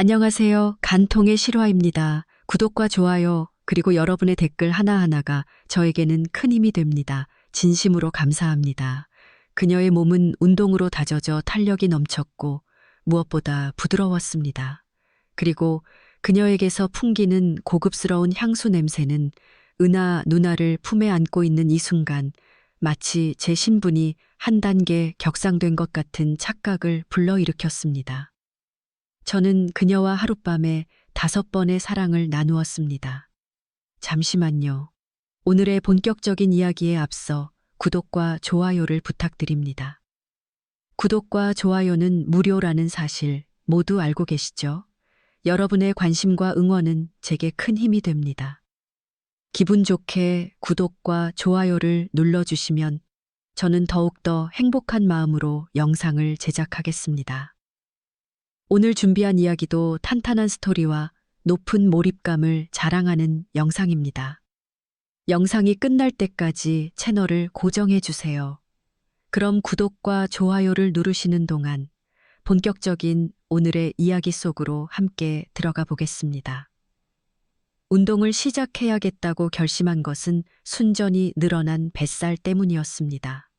안녕하세요. 간통의 실화입니다. 구독과 좋아요, 그리고 여러분의 댓글 하나하나가 저에게는 큰 힘이 됩니다. 진심으로 감사합니다. 그녀의 몸은 운동으로 다져져 탄력이 넘쳤고 무엇보다 부드러웠습니다. 그리고 그녀에게서 풍기는 고급스러운 향수 냄새는 은하 누나를 품에 안고 있는 이 순간 마치 제 신분이 한 단계 격상된 것 같은 착각을 불러일으켰습니다. 저는 그녀와 하룻밤에 5번의 사랑을 나누었습니다. 잠시만요. 오늘의 본격적인 이야기에 앞서 구독과 좋아요를 부탁드립니다. 구독과 좋아요는 무료라는 사실 모두 알고 계시죠? 여러분의 관심과 응원은 제게 큰 힘이 됩니다. 기분 좋게 구독과 좋아요를 눌러주시면 저는 더욱더 행복한 마음으로 영상을 제작하겠습니다. 오늘 준비한 이야기도 탄탄한 스토리와 높은 몰입감을 자랑하는 영상입니다. 영상이 끝날 때까지 채널을 고정해 주세요. 그럼 구독과 좋아요를 누르시는 동안 본격적인 오늘의 이야기 속으로 함께 들어가 보겠습니다. 운동을 시작해야겠다고 결심한 것은 순전히 늘어난 뱃살 때문이었습니다.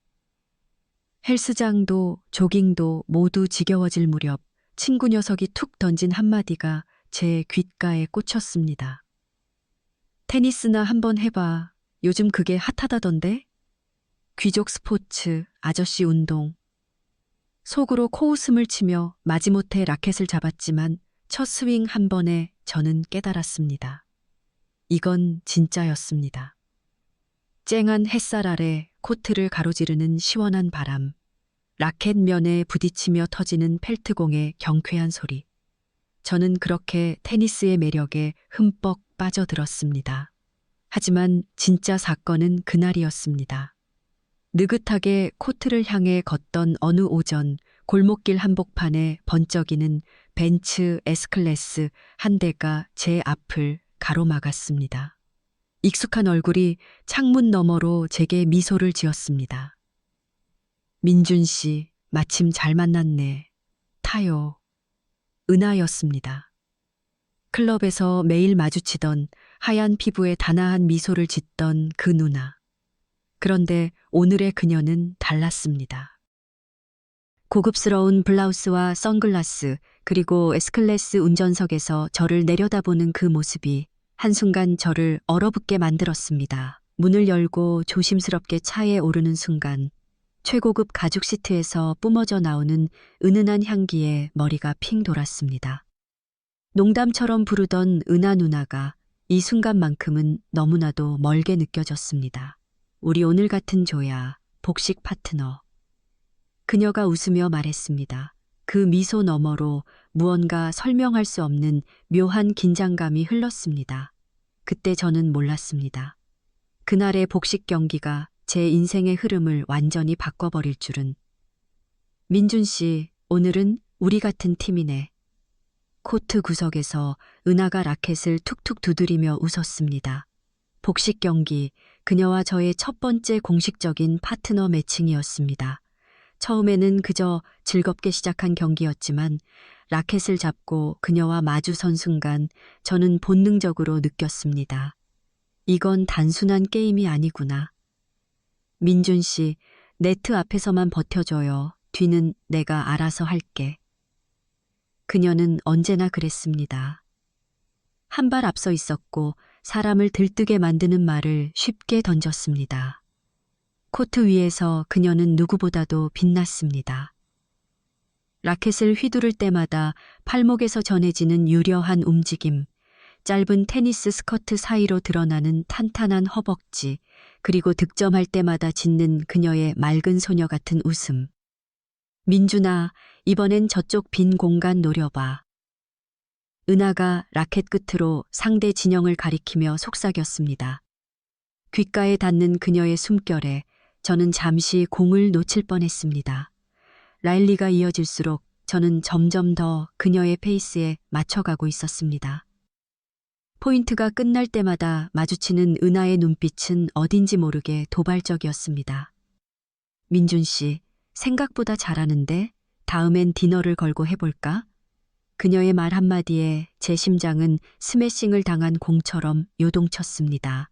헬스장도 조깅도 모두 지겨워질 무렵 친구 녀석이 툭 던진 한마디가 제 귓가에 꽂혔습니다. 테니스나 한번 해봐. 요즘 그게 핫하다던데? 귀족 스포츠, 아저씨 운동. 속으로 코웃음을 치며 마지못해 라켓을 잡았지만 첫 스윙 한 번에 저는 깨달았습니다. 이건 진짜였습니다. 쨍한 햇살 아래 코트를 가로지르는 시원한 바람. 라켓 면에 부딪히며 터지는 펠트공의 경쾌한 소리. 저는 그렇게 테니스의 매력에 흠뻑 빠져들었습니다. 하지만 진짜 사건은 그날이었습니다. 느긋하게 코트를 향해 걷던 어느 오전 골목길 한복판에 번쩍이는 벤츠 S클래스 한 대가 제 앞을 가로막았습니다. 익숙한 얼굴이 창문 너머로 제게 미소를 지었습니다. 민준 씨, 마침 잘 만났네. 타요. 은하였습니다. 클럽에서 매일 마주치던 하얀 피부에 단아한 미소를 짓던 그 누나. 그런데 오늘의 그녀는 달랐습니다. 고급스러운 블라우스와 선글라스, 그리고 S클래스 운전석에서 저를 내려다보는 그 모습이 한순간 저를 얼어붙게 만들었습니다. 문을 열고 조심스럽게 차에 오르는 순간 최고급 가죽 시트에서 뿜어져 나오는 은은한 향기에 머리가 핑 돌았습니다. 농담처럼 부르던 은하 누나가 이 순간만큼은 너무나도 멀게 느껴졌습니다. 우리 오늘 같은 조야, 복식 파트너. 그녀가 웃으며 말했습니다. 그 미소 너머로 무언가 설명할 수 없는 묘한 긴장감이 흘렀습니다. 그때 저는 몰랐습니다. 그날의 복식 경기가 제 인생의 흐름을 완전히 바꿔버릴 줄은. 민준 씨, 오늘은 우리 같은 팀이네. 코트 구석에서 은하가 라켓을 툭툭 두드리며 웃었습니다. 복식 경기, 그녀와 저의 첫 번째 공식적인 파트너 매칭이었습니다. 처음에는 그저 즐겁게 시작한 경기였지만 라켓을 잡고 그녀와 마주선 순간 저는 본능적으로 느꼈습니다. 이건 단순한 게임이 아니구나. 민준 씨, 네트 앞에서만 버텨줘요. 뒤는 내가 알아서 할게. 그녀는 언제나 그랬습니다. 한 발 앞서 있었고 사람을 들뜨게 만드는 말을 쉽게 던졌습니다. 코트 위에서 그녀는 누구보다도 빛났습니다. 라켓을 휘두를 때마다 팔목에서 전해지는 유려한 움직임, 짧은 테니스 스커트 사이로 드러나는 탄탄한 허벅지, 그리고 득점할 때마다 짓는 그녀의 맑은 소녀 같은 웃음. 민준아, 이번엔 저쪽 빈 공간 노려봐. 은하가 라켓 끝으로 상대 진영을 가리키며 속삭였습니다. 귓가에 닿는 그녀의 숨결에 저는 잠시 공을 놓칠 뻔했습니다. 라일리가 이어질수록 저는 점점 더 그녀의 페이스에 맞춰가고 있었습니다. 포인트가 끝날 때마다 마주치는 은하의 눈빛은 어딘지 모르게 도발적이었습니다. 민준 씨, 생각보다 잘하는데 다음엔 디너를 걸고 해볼까? 그녀의 말 한마디에 제 심장은 스매싱을 당한 공처럼 요동쳤습니다.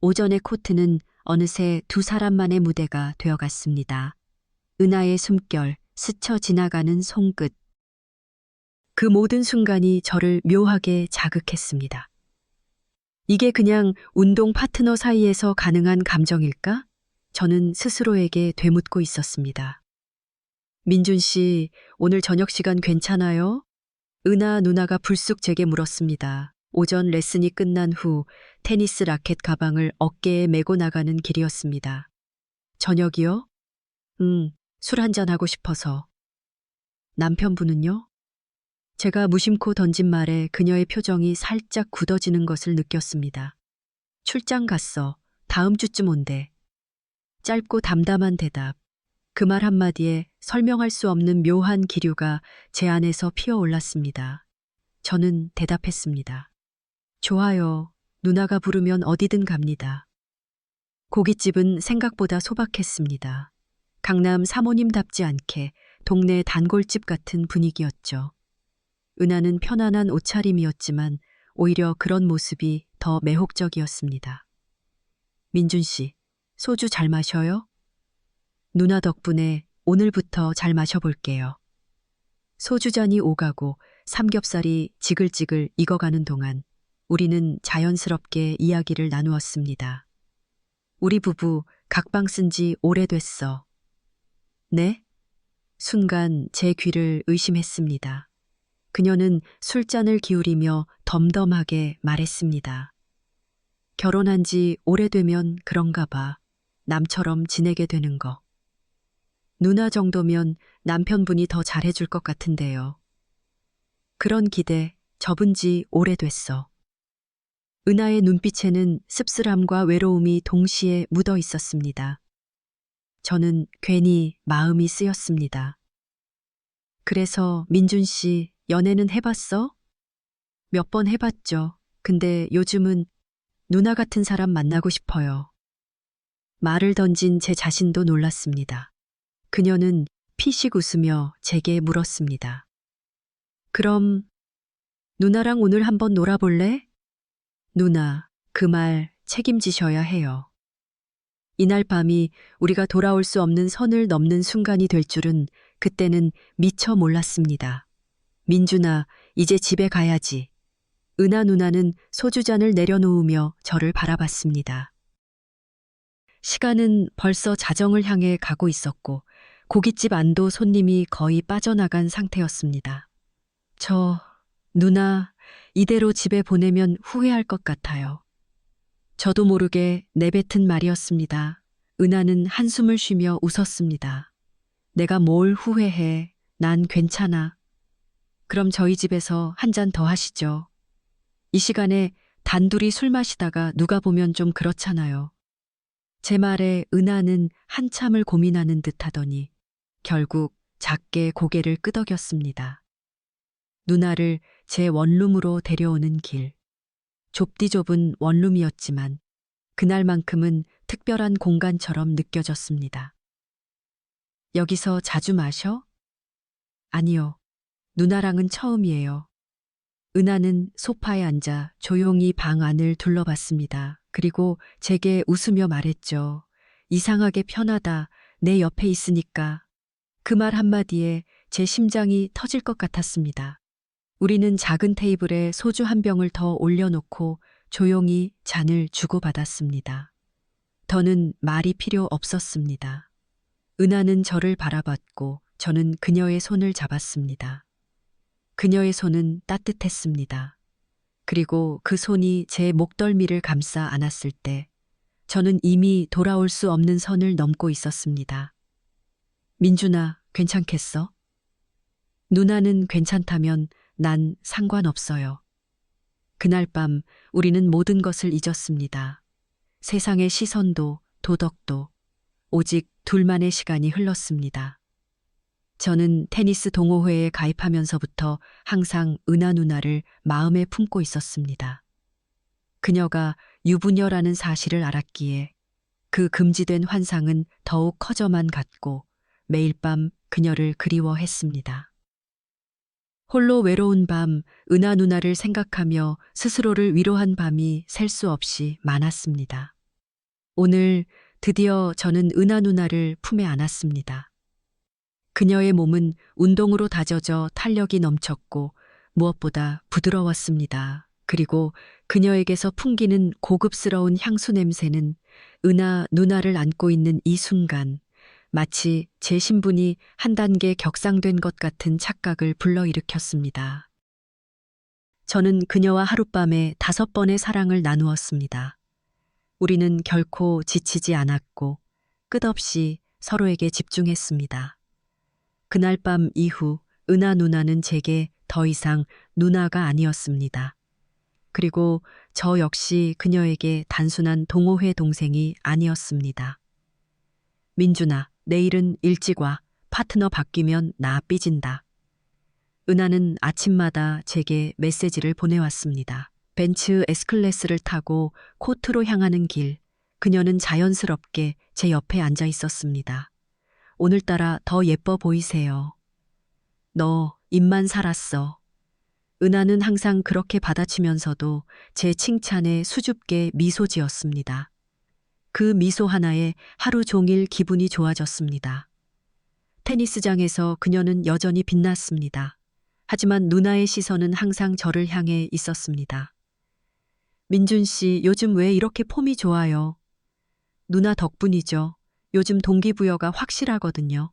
오전의 코트는 어느새 두 사람만의 무대가 되어갔습니다. 은하의 숨결, 스쳐 지나가는 손끝. 그 모든 순간이 저를 묘하게 자극했습니다. 이게 그냥 운동 파트너 사이에서 가능한 감정일까? 저는 스스로에게 되묻고 있었습니다. 민준 씨, 오늘 저녁 시간 괜찮아요? 은하 누나가 불쑥 제게 물었습니다. 오전 레슨이 끝난 후 테니스 라켓 가방을 어깨에 메고 나가는 길이었습니다. 저녁이요? 술 한잔 하고 싶어서. 남편분은요? 제가 무심코 던진 말에 그녀의 표정이 살짝 굳어지는 것을 느꼈습니다. 출장 갔어. 다음 주쯤 온대. 짧고 담담한 대답. 그 말 한마디에 설명할 수 없는 묘한 기류가 제 안에서 피어올랐습니다. 저는 대답했습니다. 좋아요. 누나가 부르면 어디든 갑니다. 고깃집은 생각보다 소박했습니다. 강남 사모님답지 않게 동네 단골집 같은 분위기였죠. 은하는 편안한 옷차림이었지만 오히려 그런 모습이 더 매혹적이었습니다. 민준 씨, 소주 잘 마셔요? 누나 덕분에 오늘부터 잘 마셔볼게요. 소주잔이 오가고 삼겹살이 지글지글 익어가는 동안 우리는 자연스럽게 이야기를 나누었습니다. 우리 부부 각방 쓴 지 오래됐어. 네? 순간 제 귀를 의심했습니다. 그녀는 술잔을 기울이며 덤덤하게 말했습니다. 결혼한 지 오래되면 그런가 봐. 남처럼 지내게 되는 거. 누나 정도면 남편분이 더 잘해줄 것 같은데요. 그런 기대 접은 지 오래됐어. 은하의 눈빛에는 씁쓸함과 외로움이 동시에 묻어 있었습니다. 저는 괜히 마음이 쓰였습니다. 그래서 민준 씨, 연애는 해봤어? 몇 번 해봤죠. 근데 요즘은 누나 같은 사람 만나고 싶어요. 말을 던진 제 자신도 놀랐습니다. 그녀는 피식 웃으며 제게 물었습니다. 그럼 누나랑 오늘 한번 놀아볼래? 누나, 그 말 책임지셔야 해요. 이날 밤이 우리가 돌아올 수 없는 선을 넘는 순간이 될 줄은 그때는 미처 몰랐습니다. 민준아, 이제 집에 가야지. 은하 누나는 소주잔을 내려놓으며 저를 바라봤습니다. 시간은 벌써 자정을 향해 가고 있었고 고깃집 안도 손님이 거의 빠져나간 상태였습니다. 누나, 이대로 집에 보내면 후회할 것 같아요. 저도 모르게 내뱉은 말이었습니다. 은하는 한숨을 쉬며 웃었습니다. 내가 뭘 후회해. 난 괜찮아. 그럼 저희 집에서 한 잔 더 하시죠. 이 시간에 단둘이 술 마시다가 누가 보면 좀 그렇잖아요. 제 말에 은하는 한참을 고민하는 듯 하더니 결국 작게 고개를 끄덕였습니다. 누나를 제 원룸으로 데려오는 길. 좁디 좁은 원룸이었지만 그날만큼은 특별한 공간처럼 느껴졌습니다. 여기서 자주 마셔? 아니요. 누나랑은 처음이에요. 은하는 소파에 앉아 조용히 방 안을 둘러봤습니다. 그리고 제게 웃으며 말했죠. 이상하게 편하다. 내 옆에 있으니까. 그 말 한마디에 제 심장이 터질 것 같았습니다. 우리는 작은 테이블에 소주 한 병을 더 올려놓고 조용히 잔을 주고받았습니다. 더는 말이 필요 없었습니다. 은하는 저를 바라봤고 저는 그녀의 손을 잡았습니다. 그녀의 손은 따뜻했습니다. 그리고 그 손이 제 목덜미를 감싸 안았을 때 저는 이미 돌아올 수 없는 선을 넘고 있었습니다. 민준아, 괜찮겠어? 누나는 괜찮다면 난 상관없어요. 그날 밤 우리는 모든 것을 잊었습니다. 세상의 시선도 도덕도 오직 둘만의 시간이 흘렀습니다. 저는 테니스 동호회에 가입하면서부터 항상 은하 누나를 마음에 품고 있었습니다. 그녀가 유부녀라는 사실을 알았기에 그 금지된 환상은 더욱 커져만 갔고 매일 밤 그녀를 그리워했습니다. 홀로 외로운 밤, 은하 누나를 생각하며 스스로를 위로한 밤이 셀 수 없이 많았습니다. 오늘 드디어 저는 은하 누나를 품에 안았습니다. 그녀의 몸은 운동으로 다져져 탄력이 넘쳤고 무엇보다 부드러웠습니다. 그리고 그녀에게서 풍기는 고급스러운 향수 냄새는 은하 누나를 안고 있는 이 순간 마치 제 신분이 한 단계 격상된 것 같은 착각을 불러일으켰습니다. 저는 그녀와 하룻밤에 5번의 사랑을 나누었습니다. 우리는 결코 지치지 않았고 끝없이 서로에게 집중했습니다. 그날 밤 이후 은하 누나는 제게 더 이상 누나가 아니었습니다. 그리고 저 역시 그녀에게 단순한 동호회 동생이 아니었습니다. 민준아, 내일은 일찍 와. 파트너 바뀌면 나 삐진다. 은하는 아침마다 제게 메시지를 보내왔습니다. 벤츠 S클래스를 타고 코트로 향하는 길, 그녀는 자연스럽게 제 옆에 앉아 있었습니다. 오늘따라 더 예뻐 보이세요. 너 입만 살았어. 은하는 항상 그렇게 받아치면서도 제 칭찬에 수줍게 미소 지었습니다. 그 미소 하나에 하루 종일 기분이 좋아졌습니다. 테니스장에서 그녀는 여전히 빛났습니다. 하지만 누나의 시선은 항상 저를 향해 있었습니다. 민준 씨, 요즘 왜 이렇게 폼이 좋아요? 누나 덕분이죠. 요즘 동기부여가 확실하거든요.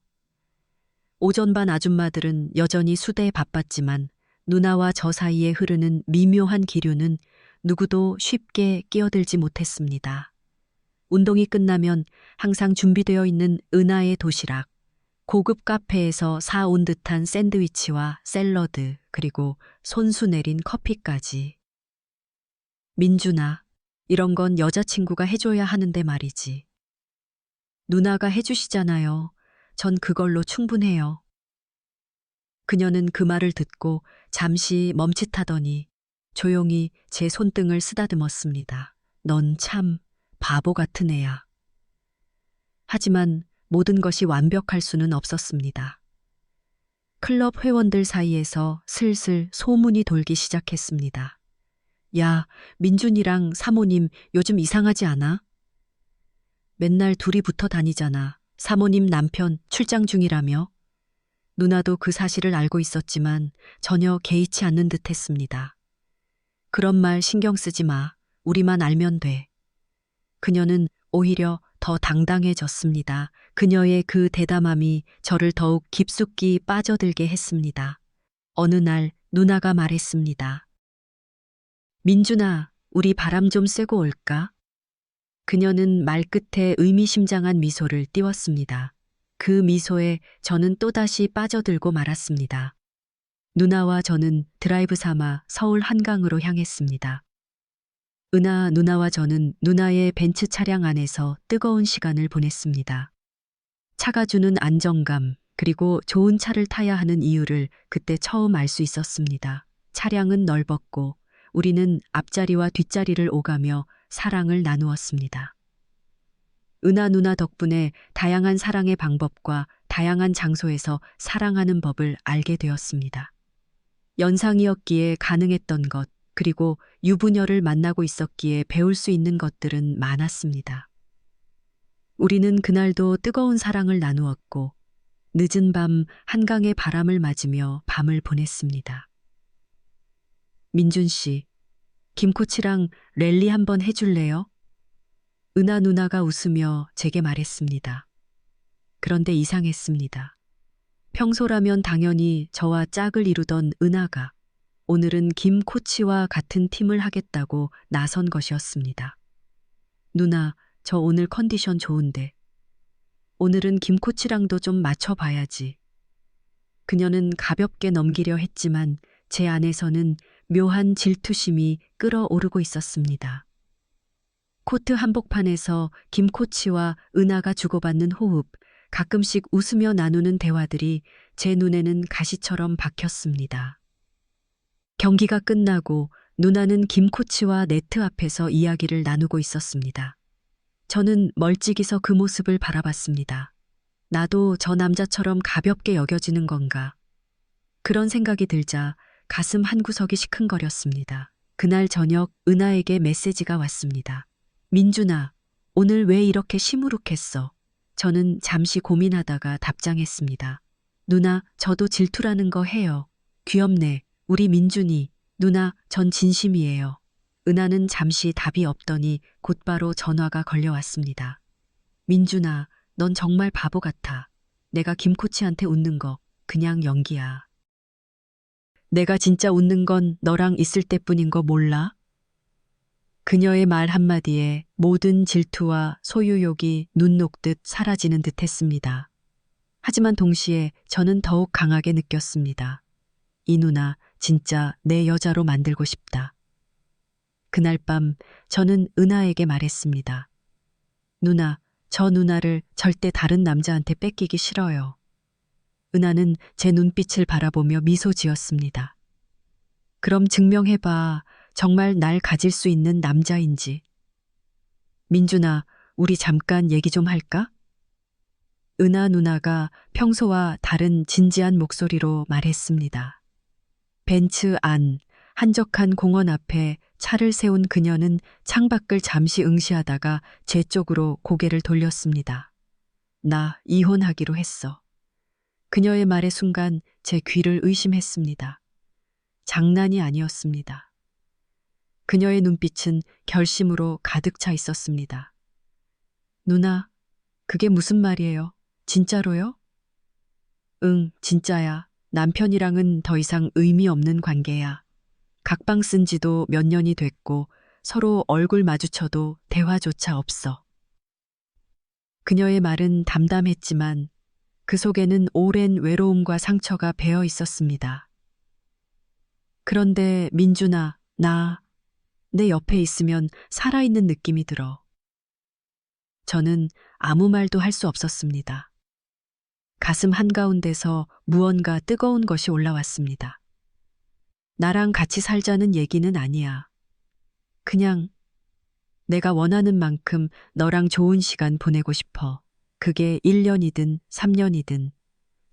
오전반 아줌마들은 여전히 수대에 바빴지만 누나와 저 사이에 흐르는 미묘한 기류는 누구도 쉽게 끼어들지 못했습니다. 운동이 끝나면 항상 준비되어 있는 은하의 도시락, 고급 카페에서 사온 듯한 샌드위치와 샐러드, 그리고 손수 내린 커피까지. 민준아, 이런 건 여자친구가 해줘야 하는데 말이지. 누나가 해주시잖아요. 전 그걸로 충분해요. 그녀는 그 말을 듣고 잠시 멈칫하더니 조용히 제 손등을 쓰다듬었습니다. 넌 참 바보 같은 애야. 하지만 모든 것이 완벽할 수는 없었습니다. 클럽 회원들 사이에서 슬슬 소문이 돌기 시작했습니다. 야, 민준이랑 사모님 요즘 이상하지 않아? 맨날 둘이 붙어 다니잖아. 사모님 남편 출장 중이라며. 누나도 그 사실을 알고 있었지만 전혀 개의치 않는 듯 했습니다. 그런 말 신경 쓰지 마. 우리만 알면 돼. 그녀는 오히려 더 당당해졌습니다. 그녀의 그 대담함이 저를 더욱 깊숙이 빠져들게 했습니다. 어느 날 누나가 말했습니다. 민준아, 우리 바람 좀 쐬고 올까? 그녀는 말끝에 의미심장한 미소를 띄웠습니다. 그 미소에 저는 또다시 빠져들고 말았습니다. 누나와 저는 드라이브 삼아 서울 한강으로 향했습니다. 은하 누나와 저는 누나의 벤츠 차량 안에서 뜨거운 시간을 보냈습니다. 차가 주는 안정감, 그리고 좋은 차를 타야 하는 이유를 그때 처음 알 수 있었습니다. 차량은 넓었고 우리는 앞자리와 뒷자리를 오가며 사랑을 나누었습니다. 은하 누나 덕분에 다양한 사랑의 방법과 다양한 장소에서 사랑하는 법을 알게 되었습니다. 연상이었기에 가능했던 것, 그리고 유부녀를 만나고 있었기에 배울 수 있는 것들은 많았습니다. 우리는 그날도 뜨거운 사랑을 나누었고 늦은 밤 한강의 바람을 맞으며 밤을 보냈습니다. 민준 씨, 김코치랑 랠리 한번 해줄래요? 은하 누나가 웃으며 제게 말했습니다. 그런데 이상했습니다. 평소라면 당연히 저와 짝을 이루던 은하가 오늘은 김 코치와 같은 팀을 하겠다고 나선 것이었습니다. 누나, 저 오늘 컨디션 좋은데. 오늘은 김 코치랑도 좀 맞춰봐야지. 그녀는 가볍게 넘기려 했지만 제 안에서는 묘한 질투심이 끓어오르고 있었습니다. 코트 한복판에서 김 코치와 은하가 주고받는 호흡, 가끔씩 웃으며 나누는 대화들이 제 눈에는 가시처럼 박혔습니다. 경기가 끝나고 누나는 김 코치와 네트 앞에서 이야기를 나누고 있었습니다. 저는 멀찍이 서 그 모습을 바라봤습니다. 나도 저 남자처럼 가볍게 여겨지는 건가? 그런 생각이 들자 가슴 한구석이 시큰거렸습니다. 그날 저녁 은하에게 메시지가 왔습니다. 민준아, 오늘 왜 이렇게 시무룩했어? 저는 잠시 고민하다가 답장했습니다. 누나, 저도 질투라는 거 해요. 귀엽네. 우리 민준이. 누나, 전 진심이에요. 은하는 잠시 답이 없더니 곧바로 전화가 걸려왔습니다. 민준아, 넌 정말 바보 같아. 내가 김코치한테 웃는 거 그냥 연기야. 내가 진짜 웃는 건 너랑 있을 때뿐인 거 몰라? 그녀의 말 한마디에 모든 질투와 소유욕이 눈 녹듯 사라지는 듯 했습니다. 하지만 동시에 저는 더욱 강하게 느꼈습니다. 이 누나 진짜 내 여자로 만들고 싶다. 그날 밤 저는 은하에게 말했습니다. 누나, 저 누나를 절대 다른 남자한테 뺏기기 싫어요. 은하는 제 눈빛을 바라보며 미소 지었습니다. 그럼 증명해봐. 정말 날 가질 수 있는 남자인지. 민준아, 우리 잠깐 얘기 좀 할까? 은하 누나가 평소와 다른 진지한 목소리로 말했습니다. 벤츠 안, 한적한 공원 앞에 차를 세운 그녀는 창밖을 잠시 응시하다가 제 쪽으로 고개를 돌렸습니다. 나 이혼하기로 했어. 그녀의 말의 순간 제 귀를 의심했습니다. 장난이 아니었습니다. 그녀의 눈빛은 결심으로 가득 차 있었습니다. 누나, 그게 무슨 말이에요? 진짜로요? 응, 진짜야. 남편이랑은 더 이상 의미 없는 관계야. 각방 쓴 지도 몇 년이 됐고 서로 얼굴 마주쳐도 대화조차 없어. 그녀의 말은 담담했지만 그 속에는 오랜 외로움과 상처가 배어 있었습니다. 그런데 민준아, 내 옆에 있으면 살아있는 느낌이 들어. 저는 아무 말도 할 수 없었습니다. 가슴 한가운데서 무언가 뜨거운 것이 올라왔습니다. 나랑 같이 살자는 얘기는 아니야. 그냥 내가 원하는 만큼 너랑 좋은 시간 보내고 싶어. 그게 1년이든 3년이든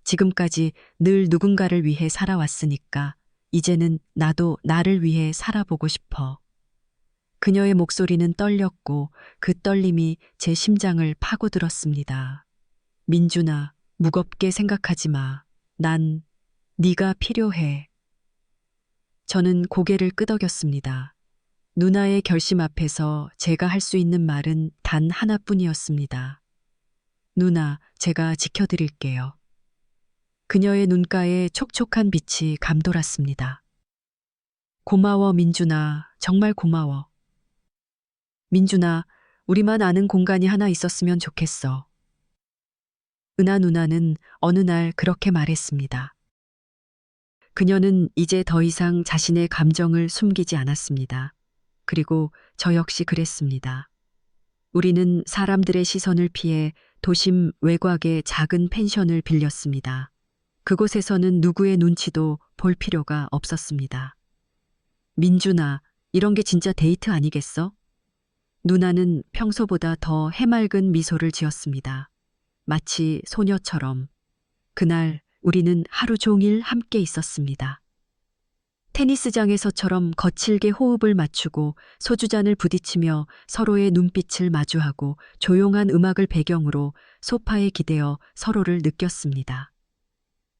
지금까지 늘 누군가를 위해 살아왔으니까 이제는 나도 나를 위해 살아보고 싶어. 그녀의 목소리는 떨렸고 그 떨림이 제 심장을 파고들었습니다. 민준아, 무겁게 생각하지 마. 난 네가 필요해. 저는 고개를 끄덕였습니다. 누나의 결심 앞에서 제가 할 수 있는 말은 단 하나뿐이었습니다. 누나, 제가 지켜드릴게요. 그녀의 눈가에 촉촉한 빛이 감돌았습니다. 고마워, 민준아. 정말 고마워. 민준아, 우리만 아는 공간이 하나 있었으면 좋겠어. 은하 누나는 어느 날 그렇게 말했습니다. 그녀는 이제 더 이상 자신의 감정을 숨기지 않았습니다. 그리고 저 역시 그랬습니다. 우리는 사람들의 시선을 피해 도심 외곽의 작은 펜션을 빌렸습니다. 그곳에서는 누구의 눈치도 볼 필요가 없었습니다. 민준아, 이런 게 진짜 데이트 아니겠어? 누나는 평소보다 더 해맑은 미소를 지었습니다. 마치 소녀처럼. 그날 우리는 하루 종일 함께 있었습니다. 테니스장에서처럼 거칠게 호흡을 맞추고 소주잔을 부딪히며 서로의 눈빛을 마주하고 조용한 음악을 배경으로 소파에 기대어 서로를 느꼈습니다.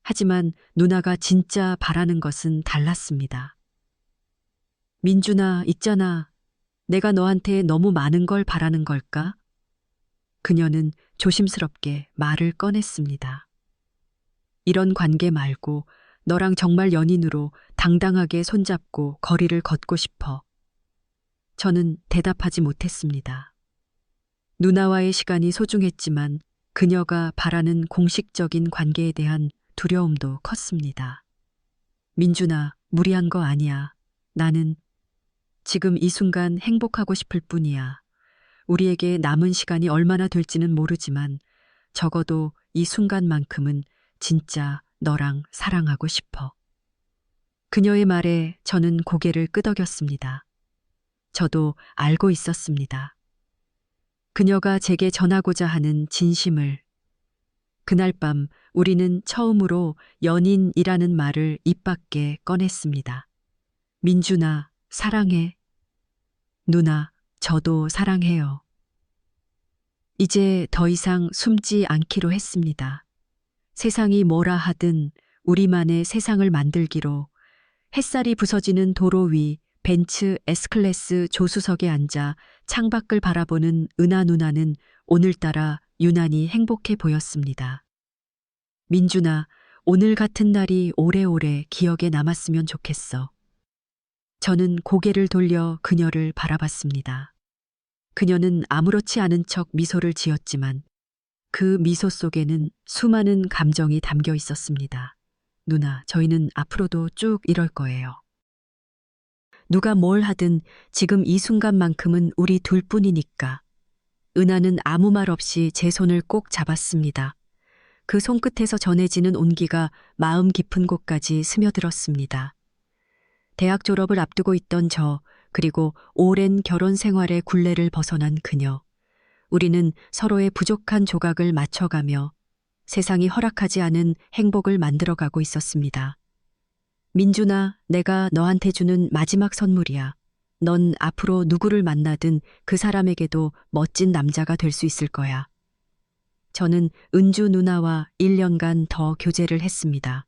하지만 누나가 진짜 바라는 것은 달랐습니다. 민준아, 있잖아. 내가 너한테 너무 많은 걸 바라는 걸까? 그녀는 조심스럽게 말을 꺼냈습니다. 이런 관계 말고 너랑 정말 연인으로 당당하게 손잡고 거리를 걷고 싶어. 저는 대답하지 못했습니다. 누나와의 시간이 소중했지만 그녀가 바라는 공식적인 관계에 대한 두려움도 컸습니다. 민준아, 무리한 거 아니야. 나는 지금 이 순간 행복하고 싶을 뿐이야. 우리에게 남은 시간이 얼마나 될지는 모르지만 적어도 이 순간만큼은 진짜 너랑 사랑하고 싶어. 그녀의 말에 저는 고개를 끄덕였습니다. 저도 알고 있었습니다. 그녀가 제게 전하고자 하는 진심을. 그날 밤 우리는 처음으로 연인이라는 말을 입 밖에 꺼냈습니다. 민준아, 사랑해. 누나, 저도 사랑해요. 이제 더 이상 숨지 않기로 했습니다. 세상이 뭐라 하든 우리만의 세상을 만들기로. 햇살이 부서지는 도로 위 벤츠 S클래스 조수석에 앉아 창밖을 바라보는 은하 누나는 오늘따라 유난히 행복해 보였습니다. 민준아, 오늘 같은 날이 오래오래 기억에 남았으면 좋겠어. 저는 고개를 돌려 그녀를 바라봤습니다. 그녀는 아무렇지 않은 척 미소를 지었지만 그 미소 속에는 수많은 감정이 담겨 있었습니다. 누나, 저희는 앞으로도 쭉 이럴 거예요. 누가 뭘 하든 지금 이 순간만큼은 우리 둘뿐이니까. 은하는 아무 말 없이 제 손을 꼭 잡았습니다. 그 손끝에서 전해지는 온기가 마음 깊은 곳까지 스며들었습니다. 대학 졸업을 앞두고 있던 저, 그리고 오랜 결혼 생활의 굴레를 벗어난 그녀. 우리는 서로의 부족한 조각을 맞춰가며 세상이 허락하지 않은 행복을 만들어가고 있었습니다. 민준아, 내가 너한테 주는 마지막 선물이야. 넌 앞으로 누구를 만나든 그 사람에게도 멋진 남자가 될 수 있을 거야. 저는 은주 누나와 1년간 더 교제를 했습니다.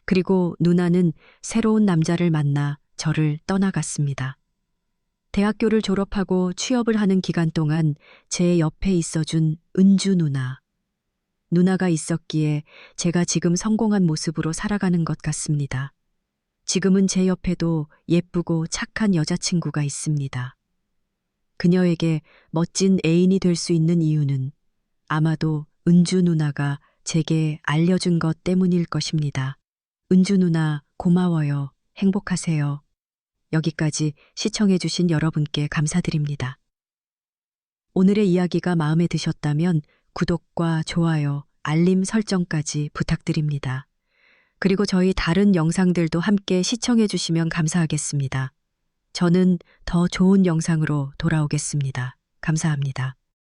그리고 누나는 새로운 남자를 만나 저를 떠나갔습니다. 대학교를 졸업하고 취업을 하는 기간 동안 제 옆에 있어준 은주 누나. 누나가 있었기에 제가 지금 성공한 모습으로 살아가는 것 같습니다. 지금은 제 옆에도 예쁘고 착한 여자친구가 있습니다. 그녀에게 멋진 애인이 될 수 있는 이유는 아마도 은주 누나가 제게 알려준 것 때문일 것입니다. 은주 누나, 고마워요. 행복하세요. 여기까지 시청해주신 여러분께 감사드립니다. 오늘의 이야기가 마음에 드셨다면 구독과 좋아요, 알림 설정까지 부탁드립니다. 그리고 저희 다른 영상들도 함께 시청해주시면 감사하겠습니다. 저는 더 좋은 영상으로 돌아오겠습니다. 감사합니다.